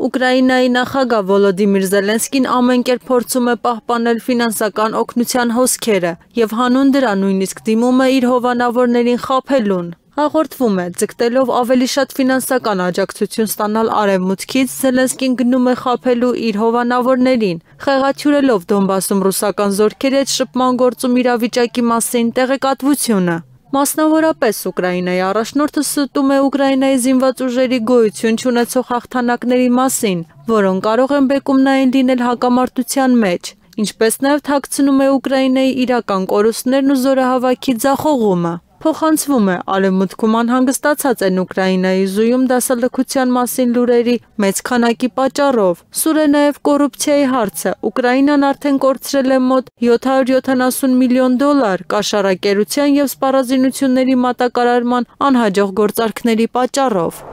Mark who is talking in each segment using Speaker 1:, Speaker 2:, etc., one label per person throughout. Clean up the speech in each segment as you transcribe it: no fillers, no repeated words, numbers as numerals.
Speaker 1: Ուկրաինայի նախագահ Վոլոդիմիր Զելենսկին ամեն կերպ փորձում է պահպանել ֆինանսական օգնության հոսքերը եւ հանուն դրա նույնիսկ դիմում է իր հովանավորներին խաբելուն։ Հաղորդվում է, ձգտելով ավելի շատ ֆինանսական աջակցություն ստանալ արևմուտքից, Զելենսկին գնում է խաբելու իր հովանավորներին, խեղաթյուրելով Դոնբասում ռուսական զորքերի հետ շփման գործում իրավիճակի մասին տեղեկատվությունը։ Մասնավորապես Ուկրաինայի առաջնորդը ստում է Ուկրաինայի զինված ուժերի գոյություն չունեցող հաղթանակների մասին, որոնք կարող են բեկումնային լինել հակամարտության մեջ, ինչպես նաև թաքցնում է Ուկրաինայի իրական կորուստներն ու զորահավաքի ձախողումը։ Փոխանցվում է արևմուտքում անհանգստացած են Ուկրաինայի զույում դասալքության մասին լուրերի մեծ քանակի պատճառով։ Սուր է նաև կոռուպցիայի հարցը։ Ուկրաինան արդեն կորցրել է մոտ $770 միլիոն կաշառակերության և սպառազինությունների մատակարարման անհաջող գործարքների պատճառով։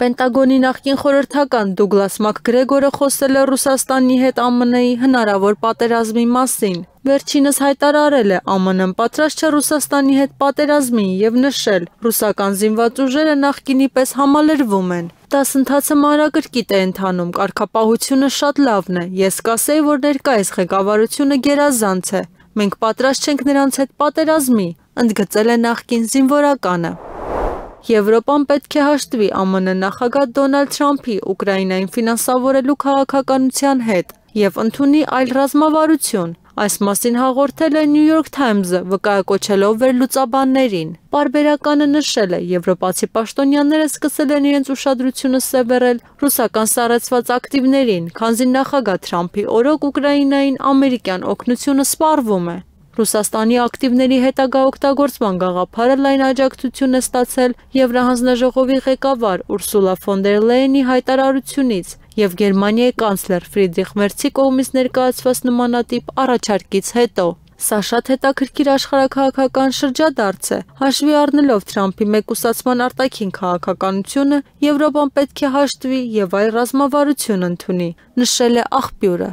Speaker 1: Պենտագոնի նախկին խորհրդական Դուգլաս Մակգրեգորը խոսել է Ռուսաստանի հետ ԱՄՆ-ի հնարավոր պատերազմի մասին։ Վերջինս հայտարարել է ԱՄՆ-ն պատրաստ չէ Ռուսաստանի հետ պատերազմի և նշել ռուսական զինված ուժերը նախկինի պես համալրվում են։ Դասընթացը մանրակրկիտ է ընթանում, կարգապահությունը շատ լավն է, ես կասեի, որ ներկայիս ղեկավարությունը գերազանց է։ Մենք պատրաստ չենք նրանց հետ պատերազմի, ընդգծել է նախկին զինվորականը։ Եվրոպան պետք է հաշտվի ԱՄՆ նախագահ Դոնալդ Թրամփի Ուկրաինային ֆինանսավորելու քաղաքականության հետ և ընդունի այլ ռազմավարություն։ Այս մասին հաղորդել է New York Times-ը, վկայակոչելով վերլուծաբաններին։ Պարբերականը նշել է, եվրոպացի պաշտոնյաները սկսել են իրենց ուշադրությունը սևեռել ռուսական սառեցված ակտիվներին, քանզի նախագահ Թրամփի օրոք Ուկրաինային ամերիկյան օգնությունը սպառվում է։ Ռուսաստանի ակտիվների հետագա օգտագործման գաղափարը լայն աջակցություն է ստացել Եվրահանձնաժողովի ղեկավար Ուրսուլա ֆոն դեր Լեյենի հայտարարությունից և Գերմանիայի կանցլեր Ֆրիդրիխ Մերցի կողմից ներկայացված նմանատիպ առաջարկից հետո։ Սա շատ հետաքրքիր աշխարհաքաղաքական շրջադարձ է։ Հաշվի առնելով Թրամփի մեկուսացման արտաքին քաղաքականությունը, Եվրոպան պետք է հաշտվի և այլ ռազմավարություն ընդունի, նշել է աղբյուրը։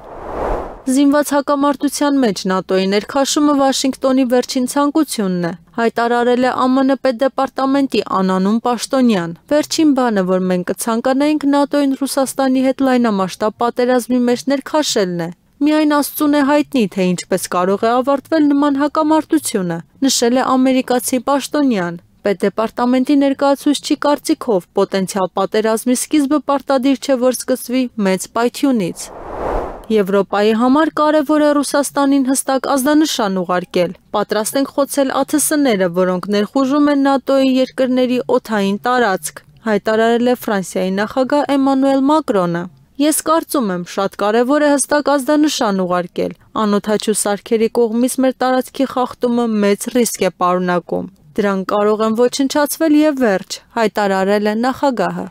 Speaker 1: Զինված հակամարտության մեջ ՆԱՏՕ-ի ներքաշումը Վաշինգտոնի վերջին ցանկությունն է, հայտարարել է ԱՄՆ պետդեպարտամենտի անանուն պաշտոնյան։ Վերջին բանը, որ մենք կցանկանայինք ՆԱՏՕ-ին Ռուսաստանի հետ լայնամասշտաբ պատերազմի մեջ ներքաշելն է։ Միայն Աստծուն է հայտնի, թե ինչպես կարող է ավարտվել նման հակամարտությունը, նշել է ամերիկացի պաշտոնյան։ Պետդեպարտամենտի ներկայացուցչի կարծիքով պոտենցիալ պատերազմի սկիզբը պարտադիր չէ, որ սկսվի մեծ պայթյունից։ Եվրոպայի համար կարևոր է Ռուսաստանին հստակ ազդանշան ուղարկել։ Պատրաստ ենք խոցել ԱԹՍ-ները, որոնք ներխուժում են ՆԱՏՕ-ի երկրների օդային տարածք, հայտարարել է Ֆրանսիայի նախագահ Էմանուել Մակրոնը։ Ես կարծում եմ, շատ կարևոր է հստակ ազդանշան ուղարկել։ Անօդաչու սարքերի կողմից մեր տարածքի խախտումը մեծ ռիսկ է պարունակում։ Դրանք կարող են ոչնչացվել և վերջ, հայտարարել է նախագահը։